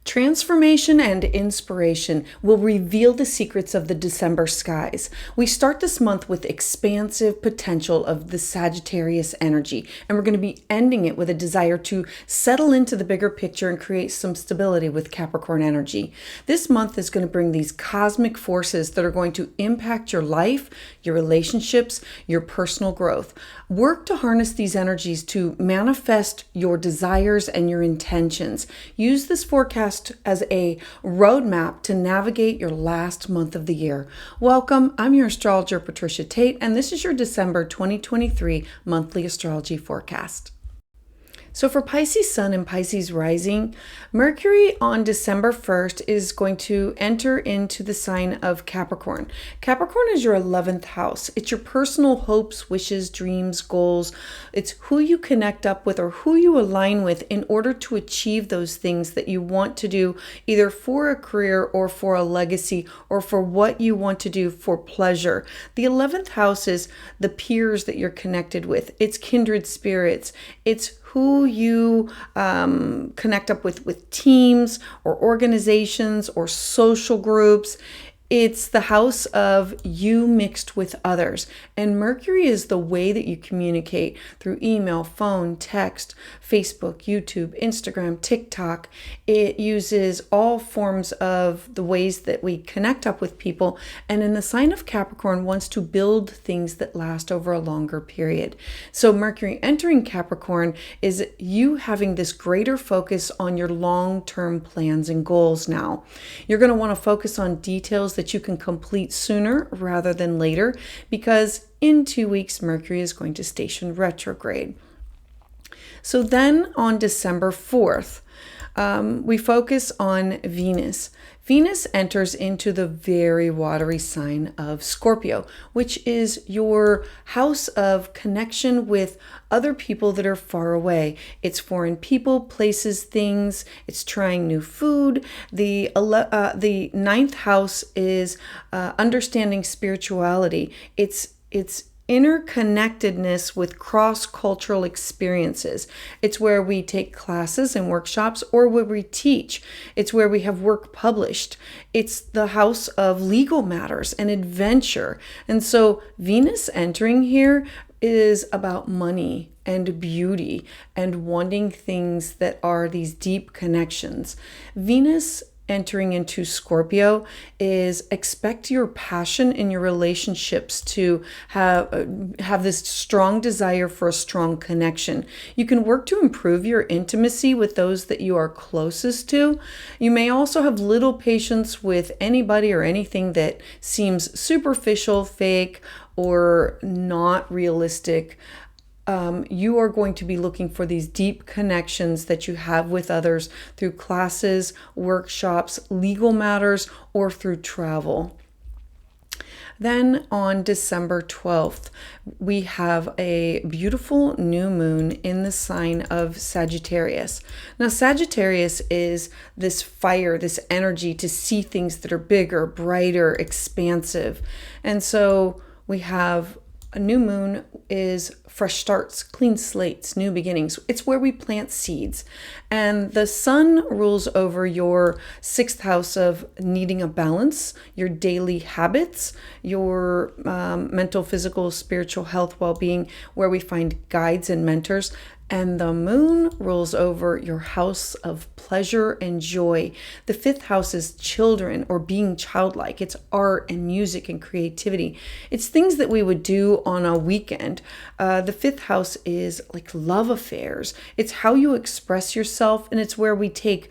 Transformation and inspiration will reveal the secrets of the December skies. We start this month with expansive potential of the Sagittarius energy, and we're going to be ending it with a desire to settle into the bigger picture and create some stability with Capricorn energy. This month is going to bring these cosmic forces that are going to impact your life, your relationships, your personal growth. Work to harness these energies to manifest your desires and your intentions. Use this forecast as a roadmap to navigate your last month of the year. Welcome, I'm your astrologer, Patricia Tate, and this is your December 2023 monthly astrology forecast. So for Pisces Sun and Pisces Rising, Mercury on December 1st is going to enter into the sign of Capricorn. Capricorn is your 11th house. It's your personal hopes, wishes, dreams, goals. It's who you connect up with or who you align with in order to achieve those things that you want to do, either for a career or for a legacy or for what you want to do for pleasure. The 11th house is the peers that you're connected with. It's kindred spirits. It's who you connect up with teams or organizations or social groups. It's the house of you mixed with others. And Mercury is the way that you communicate through email, phone, text, Facebook, YouTube, Instagram, TikTok. It uses all forms of the ways that we connect up with people. And in the sign of Capricorn wants to build things that last over a longer period. So Mercury entering Capricorn is you having this greater focus on your long-term plans and goals now. You're going to want to focus on details that you can complete sooner rather than later, because in 2 weeks, Mercury is going to station retrograde. So then on December 4th, we focus on Venus. Venus enters into the very watery sign of Scorpio, which is your house of connection with other people that are far away. It's foreign people, places, things. It's trying new food. The 9th house is understanding spirituality. It's interconnectedness with cross-cultural experiences. It's where we take classes and workshops or where we teach. It's where we have work published. It's the house of legal matters and adventure. And so Venus entering here is about money and beauty and wanting things that are these deep connections. Venus entering into Scorpio is expect your passion in your relationships to have this strong desire for a strong connection. You can work to improve your intimacy with those that you are closest to. You may also have little patience with anybody or anything that seems superficial, fake, or not realistic. You are going to be looking for these deep connections that you have with others through classes, workshops, legal matters, or through travel. Then on December 12th, we have a beautiful new moon in the sign of Sagittarius. Now, Sagittarius is this fire, this energy to see things that are bigger, brighter, expansive. And so we have a new moon is fresh starts, clean slates, new beginnings. It's where we plant seeds. And the sun rules over your 6th house of needing a balance, your daily habits, your mental, physical, spiritual health, well-being, where we find guides and mentors. And the moon rules over your house of pleasure and joy. The 5th house is children or being childlike. It's art and music and creativity. It's things that we would do on a weekend. The 5th house is like love affairs. It's how you express yourself, and it's where we take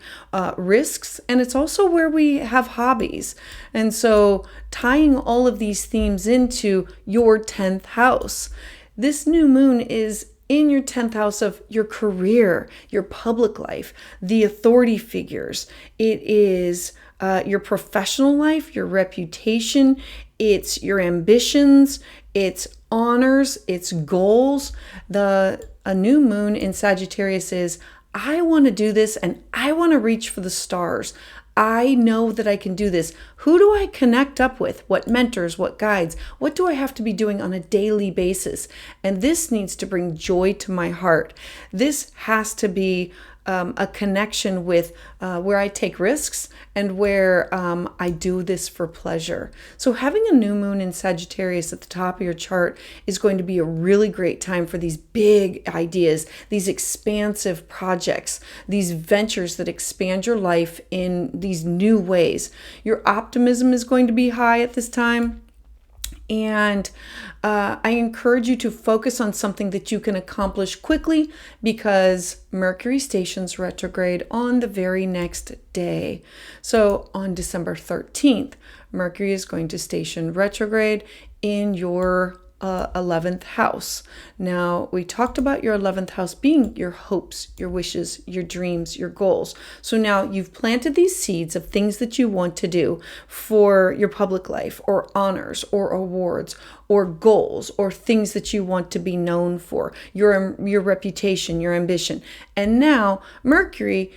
risks, and it's also where we have hobbies. And so tying all of these themes into your 10th house, this new moon is in your 10th house of your career, your public life, the authority figures. It is your professional life, your reputation, it's your ambitions, it's honors, it's goals. A new moon in Sagittarius is, I want to do this and I want to reach for the stars. I know that I can do this. Who do I connect up with? What mentors, what guides? What do I have to be doing on a daily basis? And this needs to bring joy to my heart. This has to be a connection with where I take risks and where I do this for pleasure. So having a new moon in Sagittarius at the top of your chart is going to be a really great time for these big ideas, these expansive projects, these ventures that expand your life in these new ways. Your optimism is going to be high at this time. And I encourage you to focus on something that you can accomplish quickly, because Mercury stations retrograde on the very next day. So on December 13th, Mercury is going to station retrograde in your 11th house. Now, we talked about your 11th house being your hopes, your wishes, your dreams, your goals. So now you've planted these seeds of things that you want to do for your public life, or honors, or awards, or goals, or things that you want to be known for, your reputation, your ambition. And now Mercury,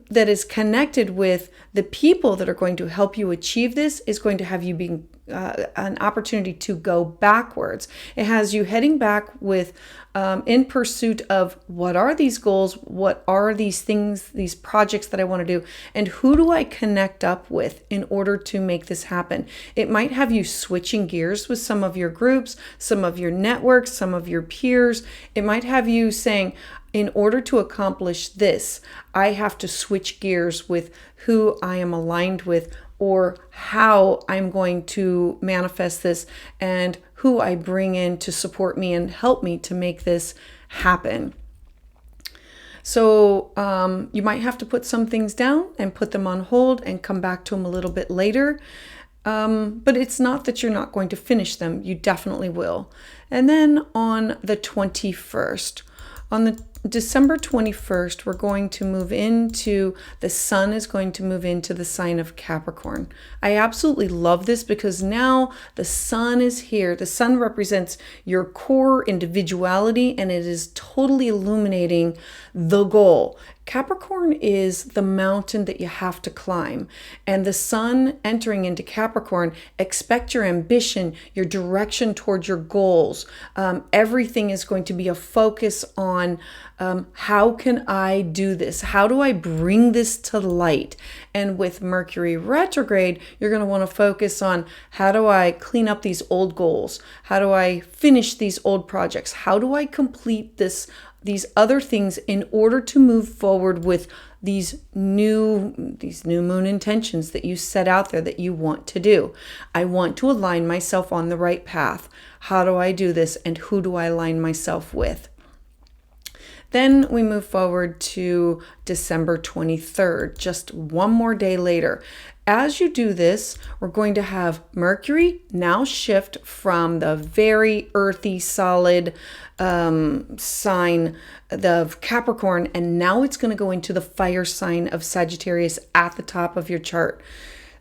that is connected with the people that are going to help you achieve this, is going to have you being an opportunity to go backwards. It has you heading back with in pursuit of, what are these goals? What are these things, these projects that I want to do? And who do I connect up with in order to make this happen? It might have you switching gears with some of your groups, some of your networks, some of your peers. It might have you saying, in order to accomplish this, I have to switch gears with who I am aligned with, or how I'm going to manifest this, and who I bring in to support me and help me to make this happen. So you might have to put some things down and put them on hold and come back to them a little bit later. But it's not that you're not going to finish them. You definitely will. And then on the 21st, on the December 21st, we're going to move into, the sun is going to move into the sign of Capricorn. I absolutely love this, because now the sun is here. The sun represents your core individuality, and it is totally illuminating the goal. Capricorn is the mountain that you have to climb. And the sun entering into Capricorn, expect your ambition, your direction towards your goals. Everything is going to be a focus on how can I do this? How do I bring this to light? And with Mercury retrograde, you're going to want to focus on, how do I clean up these old goals? How do I finish these old projects? How do I complete these other things in order to move forward with these new moon intentions that you set out there that you want to do? I want to align myself on the right path. How do I do this, and who do I align myself with? Then we move forward to December 23rd, just one more day later. As you do this, we're going to have Mercury now shift from the very earthy, solid sign of Capricorn, and now it's going to go into the fire sign of Sagittarius at the top of your chart.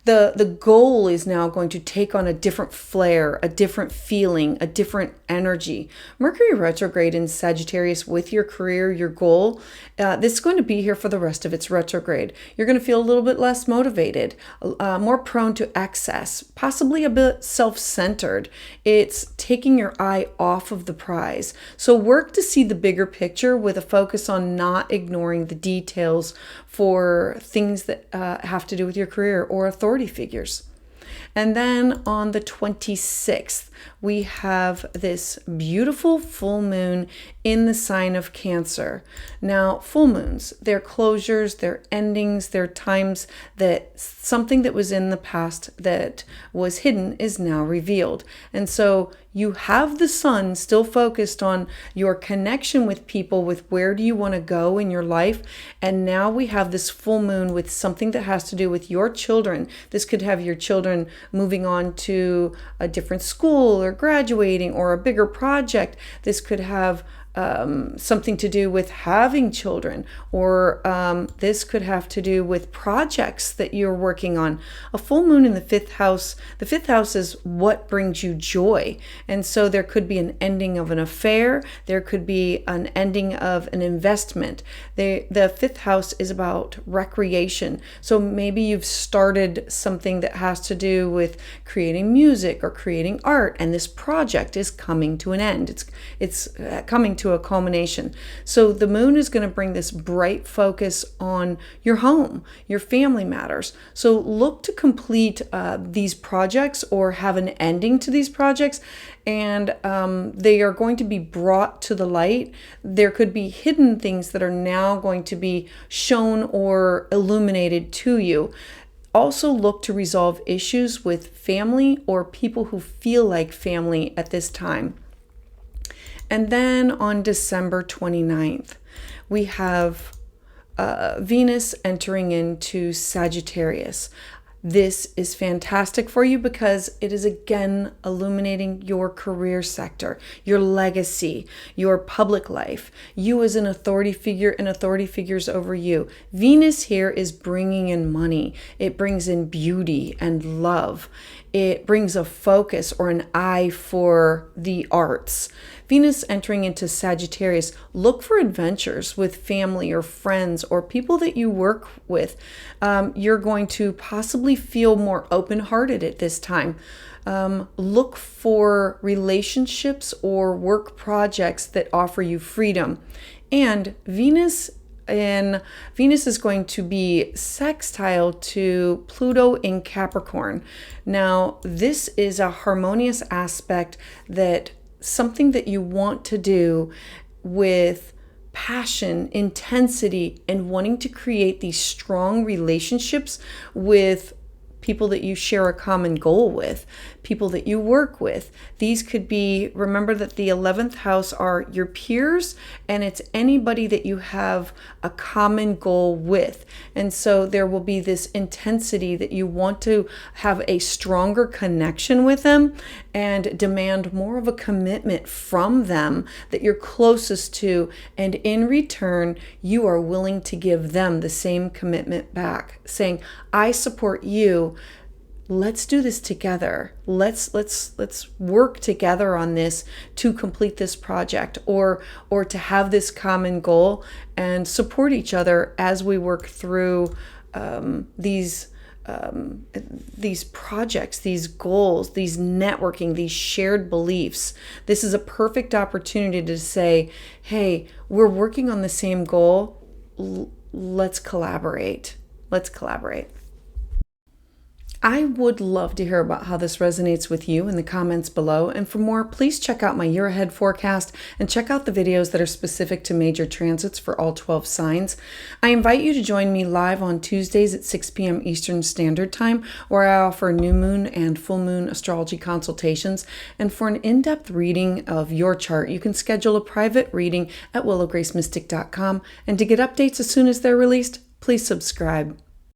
The goal is now going to take on a different flair, a different feeling, a different energy. Mercury retrograde in Sagittarius with your career, your goal, this is going to be here for the rest of its retrograde. You're going to feel a little bit less motivated, more prone to excess, possibly a bit self-centered. It's taking your eye off of the prize. So work to see the bigger picture with a focus on not ignoring the details for things that have to do with your career or authority figures. And then on the 26th, we have this beautiful full moon in the sign of Cancer. Now, full moons, they're closures, they're endings, they're times that something that was in the past that was hidden is now revealed. And so you have the sun still focused on your connection with people, with where do you want to go in your life. And now we have this full moon with something that has to do with your children. This could have your children moving on to a different school or graduating or a bigger project. This could have something to do with having children, or this could have to do with projects that you're working on. A full moon in the fifth house is what brings you joy. And so there could be an ending of an affair. There could be an ending of an investment. The fifth house is about recreation. So maybe you've started something that has to do with creating music or creating art, and this project is coming to an end. It's coming to to a culmination. So the moon is going to bring this bright focus on your home, your family matters. So look to complete these projects or have an ending to these projects, and they are going to be brought to the light. There could be hidden things that are now going to be shown or illuminated to you. Also look to resolve issues with family or people who feel like family at this time. And then on December 29th, we have Venus entering into Sagittarius. This is fantastic for you because it is again illuminating your career sector, your legacy, your public life, you as an authority figure and authority figures over you. Venus here is bringing in money. It brings in beauty and love. It brings a focus or an eye for the arts. Venus entering into Sagittarius, look for adventures with family or friends or people that you work with. You're going to possibly feel more open-hearted at this time. Look for relationships or work projects that offer you freedom. And Venus is going to be sextile to Pluto in Capricorn. Now, this is a harmonious aspect, that something that you want to do with passion, intensity, and wanting to create these strong relationships with people that you share a common goal with, people that you work with. These could be, remember that the 11th house are your peers, and it's anybody that you have a common goal with. And so there will be this intensity that you want to have a stronger connection with them and demand more of a commitment from them that you're closest to. And in return, you are willing to give them the same commitment back, saying, I support you. Let's do this together. Let's work together on this to complete this project, or to have this common goal and support each other as we work through these projects, these goals, these networking, these shared beliefs. This is a perfect opportunity to say, hey, we're working on the same goal. Let's collaborate. Let's collaborate. I would love to hear about how this resonates with you in the comments below. And for more, please check out my year ahead forecast and check out the videos that are specific to major transits for all 12 signs. I invite you to join me live on Tuesdays at 6 p.m. Eastern Standard Time, where I offer new moon and full moon astrology consultations. And for an in-depth reading of your chart, you can schedule a private reading at willowgracemystic.com. And to get updates as soon as they're released, please subscribe.